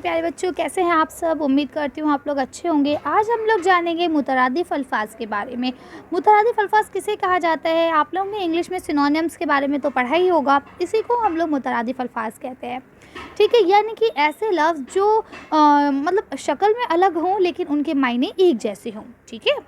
प्यारे बच्चों, कैसे हैं आप सब। उम्मीद करती हूँ आप लोग अच्छे होंगे। आज हम लोग जानेंगे मुतरादिफ अल्फाज के बारे में। मुतरादिफ अल्फाज किसे कहा जाता है। आप लोगों ने इंग्लिश में सिनोनिम्स के बारे में तो पढ़ा ही होगा, इसी को हम लोग मुतरादिफ अल्फाज कहते हैं। ठीक है, यानी कि ऐसे लफ्ज़ जो मतलब शक्ल में अलग हों लेकिन उनके मायने एक जैसे हों। ठीक है,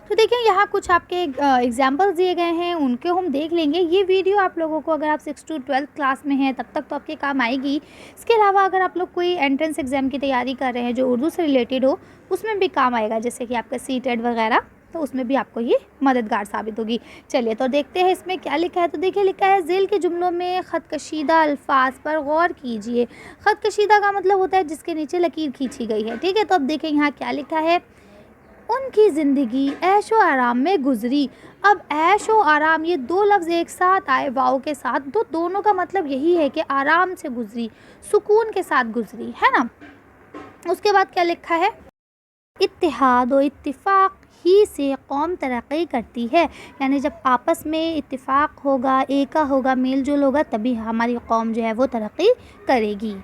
तो देखिए यहाँ कुछ आपके एग्जाम्पल्स दिए गए हैं, उनके हम देख लेंगे। ये वीडियो आप लोगों को अगर आप 6 to 12 क्लास में हैं तब तक तो आपके काम आएगी। इसके अलावा अगर आप लोग कोई एंट्रेंस एग्ज़ाम की तैयारी कर रहे हैं जो उर्दू से रिलेटेड हो, उसमें भी काम आएगा, जैसे कि आपका सीटेट वगैरह, तो उसमें भी आपको ये मददगार साबित होगी। चलिए तो देखते हैं इसमें क्या लिखा है। तो देखिए लिखा है, ज़ेल के जुमलों में ख़त कशीदा अल्फाज पर गौर कीजिए। ख़त कशीदा का मतलब होता है जिसके नीचे लकीर खींची गई है। ठीक है, तो अब देखें यहाँ क्या लिखा है। उनकी ज़िंदगी ऐशो आराम में गुजरी। अब ऐशो आराम ये दो लफ्ज़ एक साथ आए वाव के साथ, तो दोनों का मतलब यही है कि आराम से गुजरी, सुकून के साथ गुजरी, है ना। उसके बाद क्या लिखा है, इत्तेहाद और इत्तिफाक ही से कौम तरक्की करती है। यानी जब आपस में इत्तिफाक होगा, एका होगा, मेल जोल होगा, तभी हमारी कौम जो है वो तरक्की करेगी।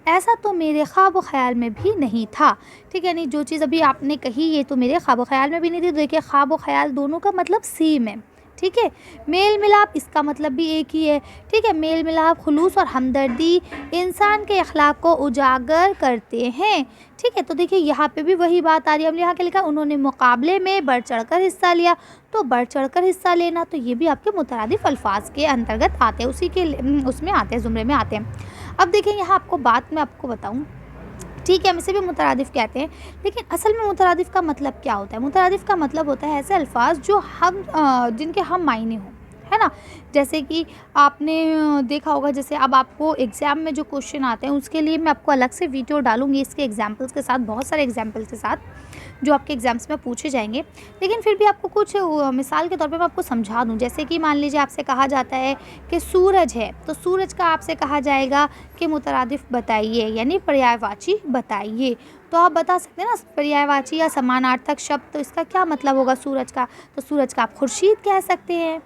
ऐसा तो मेरे ख्वाब व ख़याल में भी नहीं था। ठीक है, यानी जो चीज़ अभी आपने कही ये तो मेरे ख्वाब व ख़याल में भी नहीं थी। देखिए ख्वाब व ख़याल दोनों का मतलब सेम है। ठीक है, मेल मिलाप इसका मतलब भी एक ही है। ठीक है, मेल मिलाप, खुलूस और हमदर्दी इंसान के अखलाक को उजागर करते हैं। ठीक है, तो देखिए यहाँ पे भी वही बात आ रही है। हमने यहाँ क्या लिखा, उन्होंने मुकाबले में बढ़ चढ़कर हिस्सा लिया। तो बढ़ चढ़कर हिस्सा लेना तो ये भी आपके मुतरादिफ अल्फाज के अंतर्गत आते हैं, उसी के उसमें आते हैं, ज़ुमरे में आते हैं। अब देखिए यहाँ आपको बात मैं आपको बताऊँ। ठीक है, हम इसे भी मुतरादिफ कहते हैं, लेकिन असल में मुतरादिफ का मतलब क्या होता है। मुतरादिफ का मतलब होता है ऐसे अल्फाज जो हम जिनके हम मायने हों, है ना। जैसे कि आपने देखा होगा, जैसे अब आपको एग्ज़ाम में जो क्वेश्चन आते हैं उसके लिए मैं आपको अलग से वीडियो डालूंगी इसके एग्जांपल्स के साथ, बहुत सारे एग्जांपल्स के साथ जो आपके एग्ज़ाम्स में पूछे जाएंगे। लेकिन फिर भी आपको कुछ मिसाल के तौर पे मैं आपको समझा दूं। जैसे कि मान लीजिए आपसे कहा जाता है कि सूरज है, तो सूरज का आपसे कहा जाएगा कि मुतरादिफ बताइए, यानी पर्यायवाची बताइए। तो आप बता सकते हैं ना पर्यायवाची या समानार्थक शब्द, तो इसका क्या मतलब होगा सूरज का। तो सूरज का आप खुर्शीद कह सकते हैं,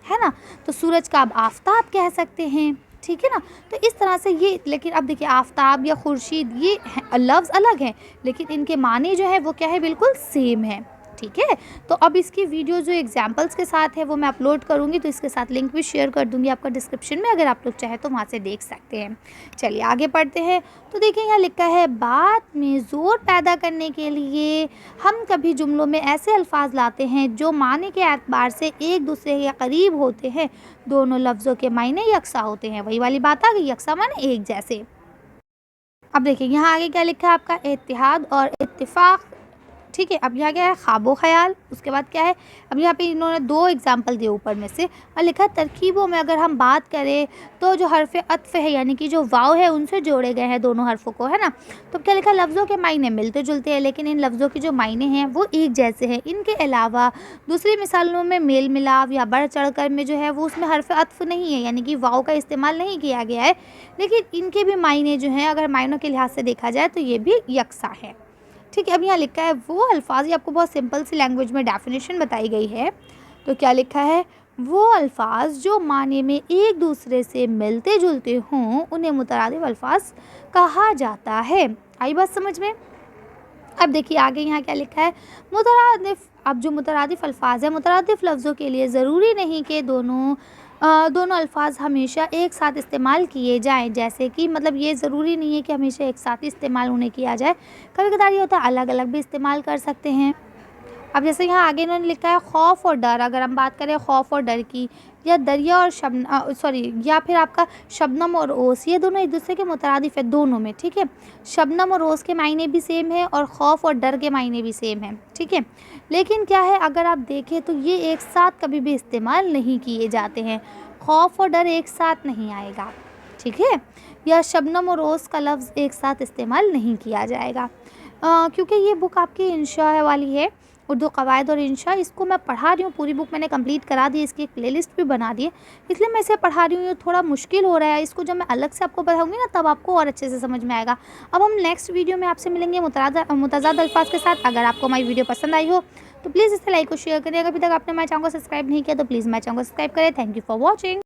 है ना। तो सूरज का आप आफ़ताब कह सकते हैं। ठीक है ना, तो इस तरह से ये, लेकिन अब देखिए आफ़ताब या खुर्शीद ये लफ्ज़ अलग हैं, लेकिन इनके माने जो है वो क्या है, बिल्कुल सेम है। ठीक है, तो अब इसकी वीडियो जो एग्जांपल्स के साथ है वो मैं अपलोड करूँगी, तो इसके साथ लिंक भी शेयर कर दूँगी आपका डिस्क्रिप्शन में, अगर आप लोग चाहें तो वहाँ से देख सकते हैं। चलिए आगे पढ़ते हैं। तो देखिए यहाँ लिखा है, बात में ज़ोर पैदा करने के लिए हम कभी जुमलों में ऐसे अल्फाज लाते हैं जो माने के एतबार से एक दूसरे के करीब होते हैं, दोनों लफ्ज़ों के मायने यकसा होते हैं। वही वाली बात आ गई, यकसा माने एक जैसे। अब देखिए यहाँ आगे क्या लिखा है आपका, इत्तिहाद और इत्तिफाक। ठीक है, अब यहाँ क्या है, ख्वाब व ख़याल। उसके बाद क्या है, अब यहाँ पे इन्होंने दो एग्जाम्पल दिए ऊपर में से, और लिखा है तरकीबों में अगर हम बात करें तो जो हर्फ अत्फ़ है, यानी कि जो वाव है, उनसे जोड़े गए हैं दोनों हर्फ़ों को, है ना। तो क्या लिखा, लफ्ज़ों के मायने मिलते जुलते हैं, लेकिन इन लफ्ज़ों के जो मायने हैं वो एक जैसे हैं। इनके अलावा दूसरी मिसालों में मेल मिलाप या बढ़ चढ़ कर में जो है वो उसमें हर्फ अत्फ़ नहीं है, यानी कि वाव का इस्तेमाल नहीं किया गया है, लेकिन इनके भी मायने जो हैं अगर मायनों के लिहाज से देखा जाए तो ये भी यकसा है। ठीक है, अब यहाँ लिखा है वो अल्फाज, ये आपको बहुत सिंपल सी लैंग्वेज में डेफिनेशन बताई गई है। तो क्या लिखा है, वो अल्फाज जो माने में एक दूसरे से मिलते जुलते हों उन्हें मुतरादिफ अल्फाज कहा जाता है। आई बात समझ में। अब देखिए आगे यहाँ क्या लिखा है, मुतरादिफ। अब जो मुतरादिफ अल्फाज है, मुतरादिफ लफ्ज़ों के लिए ज़रूरी नहीं कि दोनों अल्फाज हमेशा एक साथ इस्तेमाल किए जाएं। जैसे कि मतलब ये ज़रूरी नहीं है कि हमेशा एक साथ ही इस्तेमाल उन्हें किया जाए, कभी कदार ये होता है अलग अलग भी इस्तेमाल कर सकते हैं। अब जैसे यहाँ आगे इन्होंने लिखा है, खौफ और डर। अगर हम बात करें खौफ और डर की, या दरिया और या फिर आपका शबनम और ओस, ये दोनों एक दूसरे के मुतरादिफ है दोनों में। ठीक है, शबनम और ओस के मायने भी सेम है और खौफ और डर के मायने भी सेम है। ठीक है, लेकिन क्या है, अगर आप देखें तो ये एक साथ कभी भी इस्तेमाल नहीं किए जाते हैं। खौफ और डर एक साथ नहीं आएगा। ठीक है, या शबनम और ओस का लफ्ज़ एक साथ इस्तेमाल नहीं किया जाएगा, क्योंकि ये बुक आपकी इंशा वाली है, उर्दू कवायद और इंशा। इसको मैं पढ़ा रही हूँ, पूरी बुक मैंने कंप्लीट करा दी, इसकी एक प्लेलिस्ट भी बना दी है, इसलिए मैं इसे पढ़ा रही हूँ। ये थोड़ा मुश्किल हो रहा है, इसको जब मैं अलग से आपको बताऊँगी ना तब आपको और अच्छे से समझ में आएगा। अब हम नेक्स्ट वीडियो में आपसे मिलेंगे मुतज़ाद अल्फाज के साथ। अगर आपको हमारी वीडियो पसंद आई हो तो प्लीज़ इसे लाइक और शेयर करिए। अगर अभी तक आपने हमारे चैनल को सब्सक्राइब नहीं किया तो प्लीज़ हमारे चैनल को सब्सक्राइब करें। Thank you for watching.